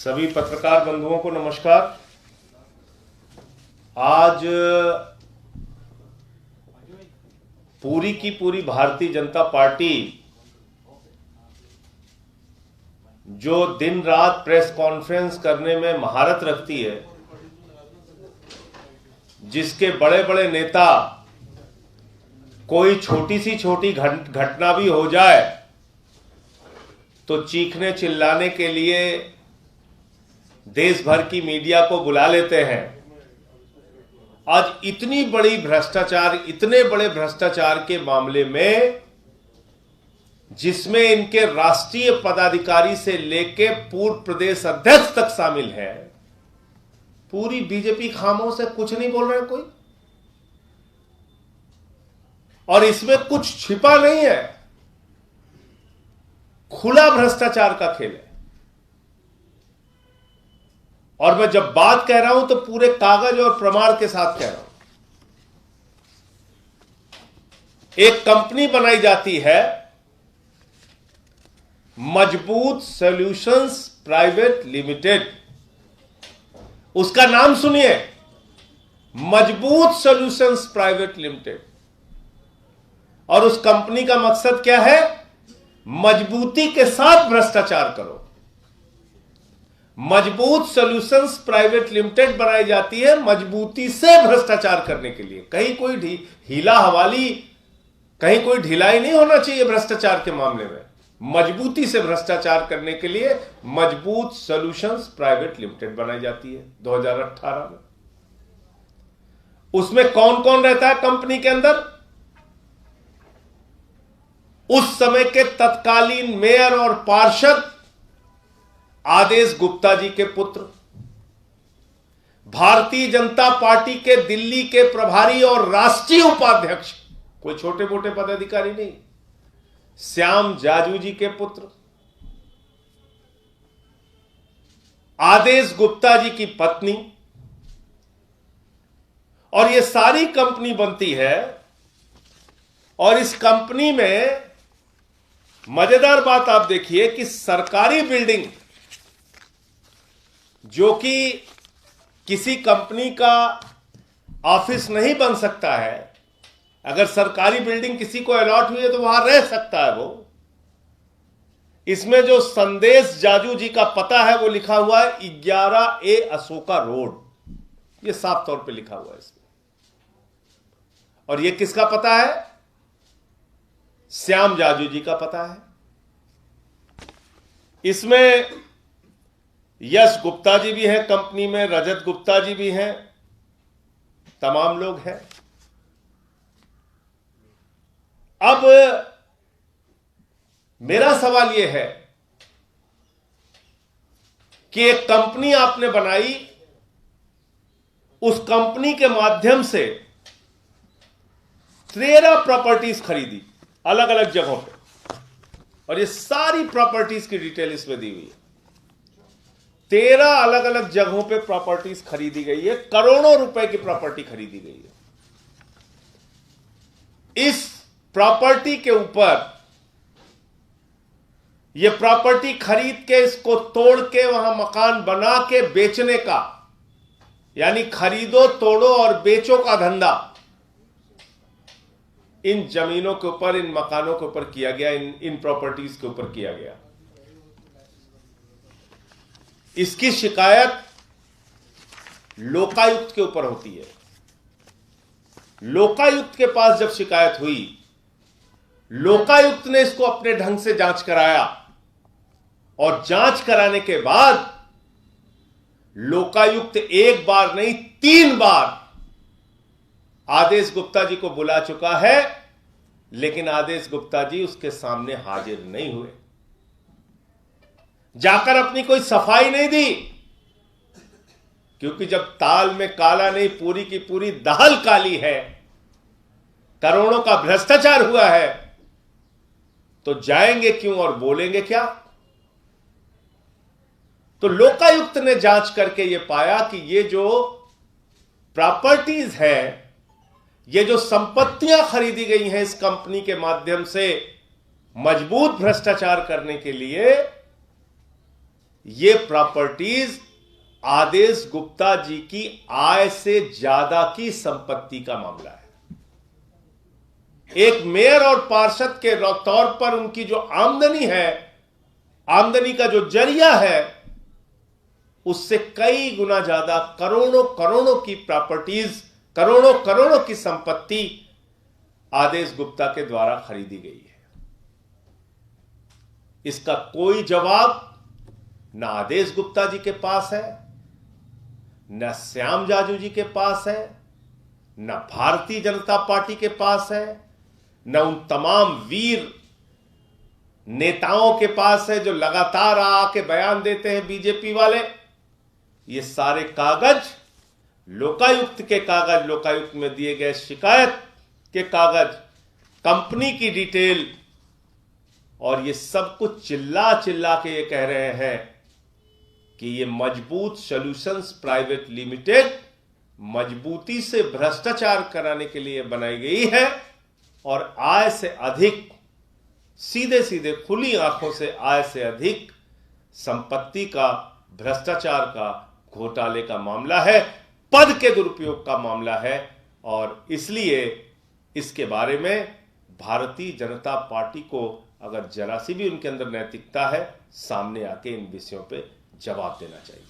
सभी पत्रकार बंधुओं को नमस्कार। आज पूरी की पूरी भारतीय जनता पार्टी जो दिन रात प्रेस कॉन्फ्रेंस करने में महारत रखती है, जिसके बड़े बड़े नेता कोई छोटी सी छोटी घटना भी हो जाए तो चीखने चिल्लाने के लिए देश भर की मीडिया को बुला लेते हैं। आज इतने बड़े भ्रष्टाचार के मामले में, जिसमें इनके राष्ट्रीय पदाधिकारी से लेके पूर्व प्रदेश अध्यक्ष तक शामिल है, पूरी बीजेपी खामोश है, कुछ नहीं बोल रहे कोई। और इसमें कुछ छिपा नहीं है, खुला भ्रष्टाचार का खेल है। और मैं जब बात कह रहा हूं तो पूरे कागज और प्रमाण के साथ कह रहा हूं। एक कंपनी बनाई जाती है, मजबूत सॉल्यूशंस प्राइवेट लिमिटेड। उसका नाम सुनिए, मजबूत सॉल्यूशंस प्राइवेट लिमिटेड। और उस कंपनी का मकसद क्या है? मजबूती के साथ भ्रष्टाचार करो। मजबूत सॉल्यूशंस प्राइवेट लिमिटेड बनाई जाती है मजबूती से भ्रष्टाचार करने के लिए। कहीं कोई हीला हवाली, कहीं कोई ढिलाई नहीं होना चाहिए भ्रष्टाचार के मामले में। मजबूती से भ्रष्टाचार करने के लिए मजबूत सॉल्यूशंस प्राइवेट लिमिटेड बनाई जाती है 2018 में। उसमें कौन कौन रहता है कंपनी के अंदर? उस समय के तत्कालीन मेयर और पार्षद आदेश गुप्ता जी के पुत्र, भारतीय जनता पार्टी के दिल्ली के प्रभारी और राष्ट्रीय उपाध्यक्ष, कोई छोटे मोटे पदाधिकारी नहीं, श्याम जाजू जी के पुत्र, आदेश गुप्ता जी की पत्नी। और यह सारी कंपनी बनती है। और इस कंपनी में मजेदार बात आप देखिए कि सरकारी बिल्डिंग, जो कि किसी कंपनी का ऑफिस नहीं बन सकता है, अगर सरकारी बिल्डिंग किसी को अलॉट हुई है तो वहां रह सकता है वो। इसमें जो संदेश जाजू जी का पता है वो लिखा हुआ है 11A अशोका रोड। ये साफ तौर पे लिखा हुआ है इसमें। और ये किसका पता है? श्याम जाजू जी का पता है। इसमें यश गुप्ता जी भी हैं कंपनी में, रजत गुप्ता जी भी हैं, तमाम लोग हैं। अब मेरा सवाल यह है कि एक कंपनी आपने बनाई, उस कंपनी के माध्यम से 13 प्रॉपर्टीज खरीदी अलग अलग जगहों पे। और ये सारी प्रॉपर्टीज की डिटेल इसमें दी हुई है। 13 अलग अलग जगहों पे प्रॉपर्टीज खरीदी गई है, करोड़ों रुपए की प्रॉपर्टी खरीदी गई है। इस प्रॉपर्टी के ऊपर, यह प्रॉपर्टी खरीद के इसको तोड़ के वहां मकान बना के बेचने का, यानी खरीदो तोड़ो और बेचो का धंधा इन जमीनों के ऊपर, इन मकानों के ऊपर किया गया, इन प्रॉपर्टीज के ऊपर किया गया। इसकी शिकायत लोकायुक्त के ऊपर होती है। लोकायुक्त के पास जब शिकायत हुई, लोकायुक्त ने इसको अपने ढंग से जांच कराया। और जांच कराने के बाद लोकायुक्त एक बार नहीं 3 बार आदेश गुप्ता जी को बुला चुका है, लेकिन आदेश गुप्ता जी उसके सामने हाजिर नहीं हुए, जाकर अपनी कोई सफाई नहीं दी। क्योंकि जब ताल में काला नहीं, पूरी की पूरी दाल काली है, करोड़ों का भ्रष्टाचार हुआ है, तो जाएंगे क्यों और बोलेंगे क्या? तो लोकायुक्त ने जांच करके यह पाया कि ये जो प्रॉपर्टीज है, ये जो संपत्तियां खरीदी गई हैं इस कंपनी के माध्यम से मजबूत भ्रष्टाचार करने के लिए, ये प्रॉपर्टीज आदेश गुप्ता जी की आय से ज्यादा की संपत्ति का मामला है। एक मेयर और पार्षद के तौर पर उनकी जो आमदनी है, आमदनी का जो जरिया है, उससे कई गुना ज्यादा करोड़ों करोड़ों की प्रॉपर्टीज, करोड़ों करोड़ों की संपत्ति आदेश गुप्ता के द्वारा खरीदी गई है। इसका कोई जवाब न आदेश गुप्ता जी के पास है, न श्याम जाजू जी के पास है, न भारतीय जनता पार्टी के पास है, न उन तमाम वीर नेताओं के पास है जो लगातार आके बयान देते हैं बीजेपी वाले। ये सारे कागज लोकायुक्त के कागज, लोकायुक्त में दिए गए शिकायत के कागज, कंपनी की डिटेल, और ये सब कुछ चिल्ला चिल्ला के ये कह रहे हैं कि ये मजबूत सॉल्यूशंस प्राइवेट लिमिटेड मजबूती से भ्रष्टाचार कराने के लिए बनाई गई है और आय से अधिक, सीधे सीधे खुली आंखों से आय से अधिक संपत्ति का, भ्रष्टाचार का, घोटाले का मामला है, पद के दुरुपयोग का मामला है। और इसलिए इसके बारे में भारतीय जनता पार्टी को अगर जरा सी भी उनके अंदर नैतिकता है, सामने आके इन विषयों पे जवाब देना चाहिए।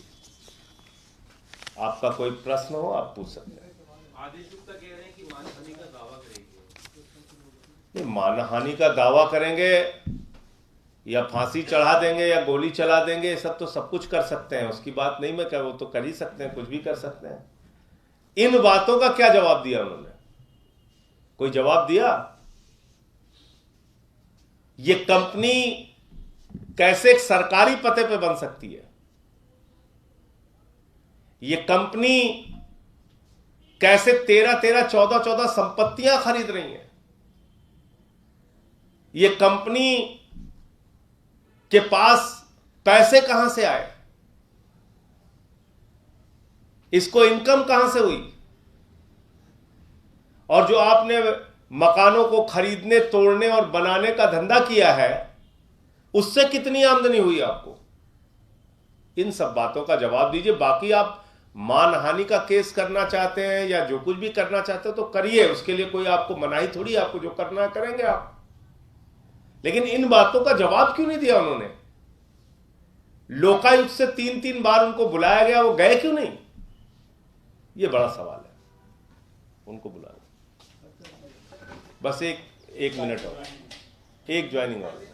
आपका कोई प्रश्न हो आप पूछ सकते हैं। आदेश गुप्ता कह रहे हैं कि मानहानि का दावा करेंगे। मानहानि का दावा करेंगे या फांसी चढ़ा देंगे या गोली चला देंगे, सब तो सब कुछ कर सकते हैं, उसकी बात नहीं मैं कह, वो तो कर ही सकते हैं, कुछ भी कर सकते हैं। इन बातों का क्या जवाब दिया उन्होंने? कोई जवाब दिया? ये कंपनी कैसे एक सरकारी पते पे बन सकती है? ये कंपनी कैसे 13-13, 14-14 संपत्तियां खरीद रही हैं? ये कंपनी के पास पैसे कहां से आए? इसको इनकम कहां से हुई? और जो आपने मकानों को खरीदने, तोड़ने और बनाने का धंधा किया है, उससे कितनी आमदनी हुई आपको? इन सब बातों का जवाब दीजिए। बाकी आप मानहानि का केस करना चाहते हैं या जो कुछ भी करना चाहते हो तो करिए, उसके लिए कोई आपको मनाही थोड़ी, आपको जो करना है करेंगे आप। लेकिन इन बातों का जवाब क्यों नहीं दिया उन्होंने? लोकायुक्त से 3-3 बार उनको बुलाया गया, वो गए क्यों नहीं? ये बड़ा सवाल है। उनको बुला बस एक मिनट और, एक ज्वाइनिंग और।